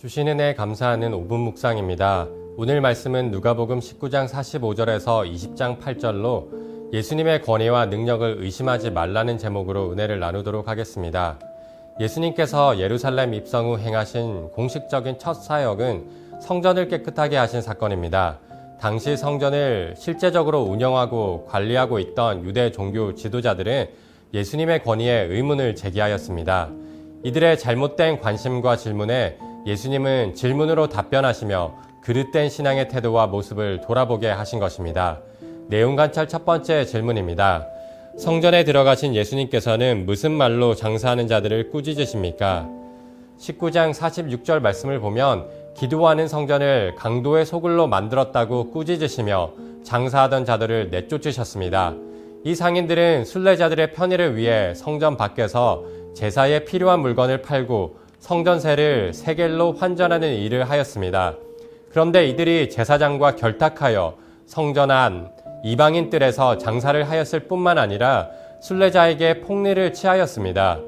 주신 은혜에 감사하는 5분 묵상입니다. 오늘 말씀은 누가복음 19장 45절에서 20장 8절로 예수님의 권위와 능력을 의심하지 말라는 제목으로 은혜를 나누도록 하겠습니다. 예수님께서 예루살렘 입성 후 행하신 공식적인 첫 사역은 성전을 깨끗하게 하신 사건입니다. 당시 성전을 실제적으로 운영하고 관리하고 있던 유대 종교 지도자들은 예수님의 권위에 의문을 제기하였습니다. 이들의 잘못된 관심과 질문에 예수님은 질문으로 답변하시며 그릇된 신앙의 태도와 모습을 돌아보게 하신 것입니다. 내용 관찰 첫 번째 질문입니다. 성전에 들어가신 예수님께서는 무슨 말로 장사하는 자들을 꾸짖으십니까? 19장 46절 말씀을 보면 기도하는 성전을 강도의 소굴로 만들었다고 꾸짖으시며 장사하던 자들을 내쫓으셨습니다. 이 상인들은 순례자들의 편의를 위해 성전 밖에서 제사에 필요한 물건을 팔고 성전세를 세겔로 환전하는 일을 하였습니다. 그런데 이들이 제사장과 결탁하여 성전 안 이방인 뜰에서 장사를 하였을 뿐만 아니라 순례자에게 폭리를 취하였습니다.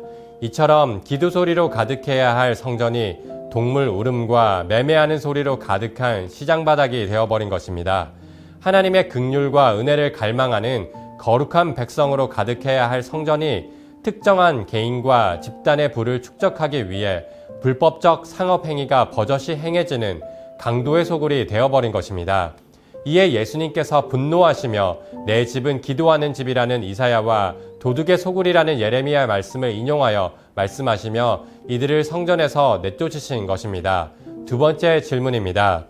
이처럼 기도 소리로 가득해야 할 성전이 동물 울음과 매매하는 소리로 가득한 시장바닥이 되어버린 것입니다. 하나님의 긍휼과 은혜를 갈망하는 거룩한 백성으로 가득해야 할 성전이 특정한 개인과 집단의 부를 축적하기 위해 불법적 상업행위가 버젓이 행해지는 강도의 소굴이 되어버린 것입니다. 이에 예수님께서 분노하시며 내 집은 기도하는 집이라는 이사야와 도둑의 소굴이라는 예레미야 말씀을 인용하여 말씀하시며 이들을 성전에서 내쫓으신 것입니다. 두 번째 질문입니다.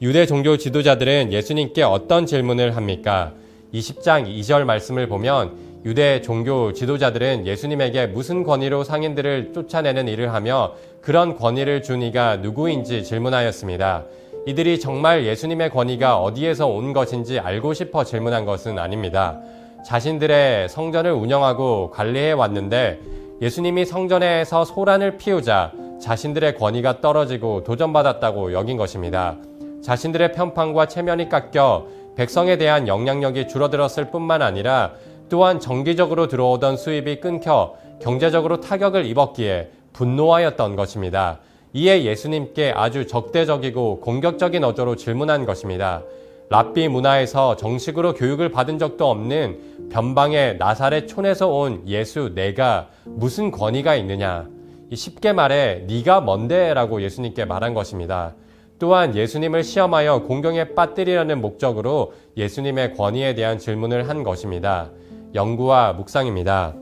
유대 종교 지도자들은 예수님께 어떤 질문을 합니까? 20장 2절 말씀을 보면 유대 종교 지도자들은 예수님에게 무슨 권위로 상인들을 쫓아내는 일을 하며 그런 권위를 준 이가 누구인지 질문하였습니다. 이들이 정말 예수님의 권위가 어디에서 온 것인지 알고 싶어 질문한 것은 아닙니다. 자신들의 성전을 운영하고 관리해 왔는데 예수님이 성전에서 소란을 피우자 자신들의 권위가 떨어지고 도전받았다고 여긴 것입니다. 자신들의 편판과 체면이 깎여 백성에 대한 영향력이 줄어들었을 뿐만 아니라 또한 정기적으로 들어오던 수입이 끊겨 경제적으로 타격을 입었기에 분노하였던 것입니다. 이에 예수님께 아주 적대적이고 공격적인 어조로 질문한 것입니다. 랍비 문화에서 정식으로 교육을 받은 적도 없는 변방의 나사렛 촌에서 온 예수 내가 무슨 권위가 있느냐? 쉽게 말해 네가 뭔데? 라고 예수님께 말한 것입니다. 또한 예수님을 시험하여 공경에 빠뜨리려는 목적으로 예수님의 권위에 대한 질문을 한 것입니다. 연구와 묵상입니다.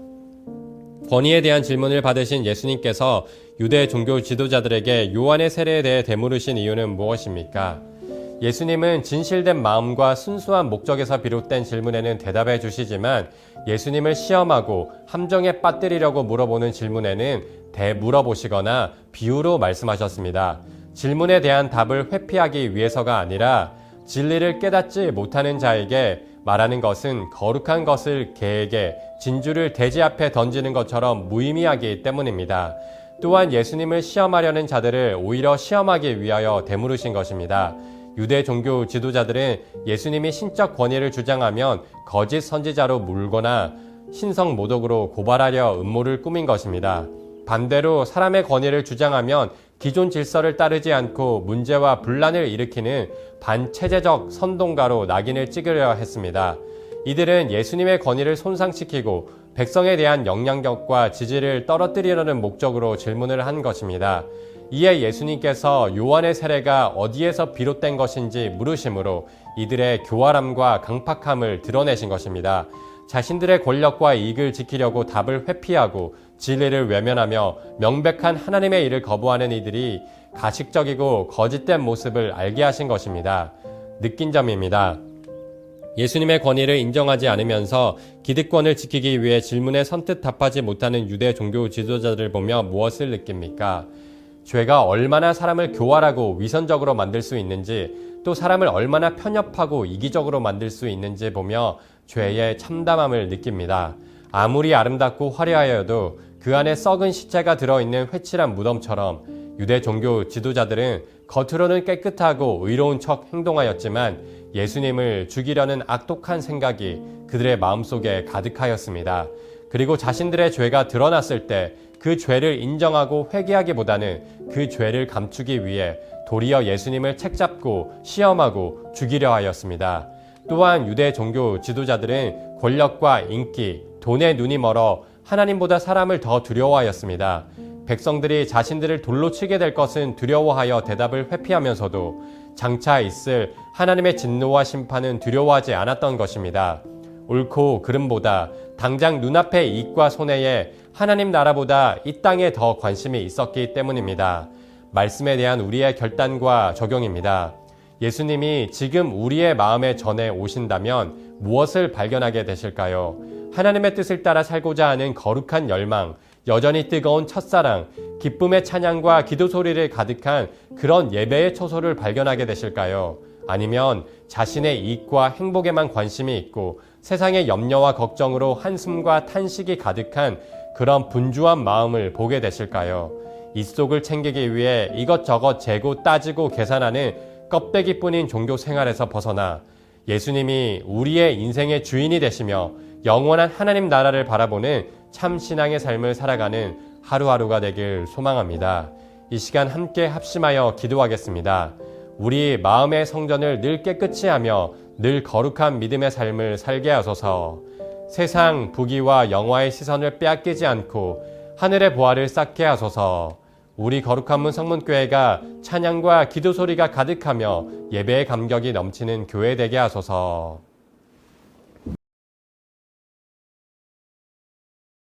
권위에 대한 질문을 받으신 예수님께서 유대 종교 지도자들에게 요한의 세례에 대해 되물으신 이유는 무엇입니까? 예수님은 진실된 마음과 순수한 목적에서 비롯된 질문에는 대답해 주시지만 예수님을 시험하고 함정에 빠뜨리려고 물어보는 질문에는 되물어보시거나 비유로 말씀하셨습니다. 질문에 대한 답을 회피하기 위해서가 아니라 진리를 깨닫지 못하는 자에게 말하는 것은 거룩한 것을 개에게 진주를 돼지 앞에 던지는 것처럼 무의미하기 때문입니다. 또한 예수님을 시험하려는 자들을 오히려 시험하기 위하여 되물으신 것입니다. 유대 종교 지도자들은 예수님이 신적 권위를 주장하면 거짓 선지자로 물거나 신성 모독으로 고발하려 음모를 꾸민 것입니다. 반대로 사람의 권위를 주장하면 기존 질서를 따르지 않고 문제와 분란을 일으키는 반체제적 선동가로 낙인을 찍으려 했습니다. 이들은 예수님의 권위를 손상시키고 백성에 대한 영향력과 지지를 떨어뜨리려는 목적으로 질문을 한 것입니다. 이에 예수님께서 요한의 세례가 어디에서 비롯된 것인지 물으심으로 이들의 교활함과 강팍함을 드러내신 것입니다. 자신들의 권력과 이익을 지키려고 답을 회피하고 진리를 외면하며 명백한 하나님의 일을 거부하는 이들이 가식적이고 거짓된 모습을 알게 하신 것입니다. 느낀 점입니다. 예수님의 권위를 인정하지 않으면서 기득권을 지키기 위해 질문에 선뜻 답하지 못하는 유대 종교 지도자들을 보며 무엇을 느낍니까? 죄가 얼마나 사람을 교활하고 위선적으로 만들 수 있는지 또 사람을 얼마나 편협하고 이기적으로 만들 수 있는지 보며 죄의 참담함을 느낍니다. 아무리 아름답고 화려하여도 그 안에 썩은 시체가 들어있는 회칠한 무덤처럼 유대 종교 지도자들은 겉으로는 깨끗하고 의로운 척 행동하였지만 예수님을 죽이려는 악독한 생각이 그들의 마음속에 가득하였습니다. 그리고 자신들의 죄가 드러났을 때 그 죄를 인정하고 회개하기보다는 그 죄를 감추기 위해 도리어 예수님을 책잡고 시험하고 죽이려 하였습니다. 또한 유대 종교 지도자들은 권력과 인기, 돈에 눈이 멀어 하나님보다 사람을 더 두려워하였습니다. 백성들이 자신들을 돌로 치게 될 것은 두려워하여 대답을 회피하면서도 장차 있을 하나님의 진노와 심판은 두려워하지 않았던 것입니다. 옳고 그름보다 당장 눈앞의 이익과 손해에 하나님 나라보다 이 땅에 더 관심이 있었기 때문입니다. 말씀에 대한 우리의 결단과 적용입니다. 예수님이 지금 우리의 마음에 전해 오신다면 무엇을 발견하게 되실까요? 하나님의 뜻을 따라 살고자 하는 거룩한 열망, 여전히 뜨거운 첫사랑, 기쁨의 찬양과 기도 소리를 가득한 그런 예배의 초소를 발견하게 되실까요? 아니면 자신의 이익과 행복에만 관심이 있고 세상의 염려와 걱정으로 한숨과 탄식이 가득한 그런 분주한 마음을 보게 되실까요? 이 속을 챙기기 위해 이것저것 재고 따지고 계산하는 껍데기뿐인 종교 생활에서 벗어나 예수님이 우리의 인생의 주인이 되시며 영원한 하나님 나라를 바라보는 참 신앙의 삶을 살아가는 하루하루가 되길 소망합니다. 이 시간 함께 합심하여 기도하겠습니다. 우리 마음의 성전을 늘 깨끗이 하며 늘 거룩한 믿음의 삶을 살게 하소서. 세상 부귀와 영화의 시선을 빼앗기지 않고 하늘의 보화를 쌓게 하소서. 우리 거룩한 문 성문교회가 찬양과 기도 소리가 가득하며 예배의 감격이 넘치는 교회 되게 하소서.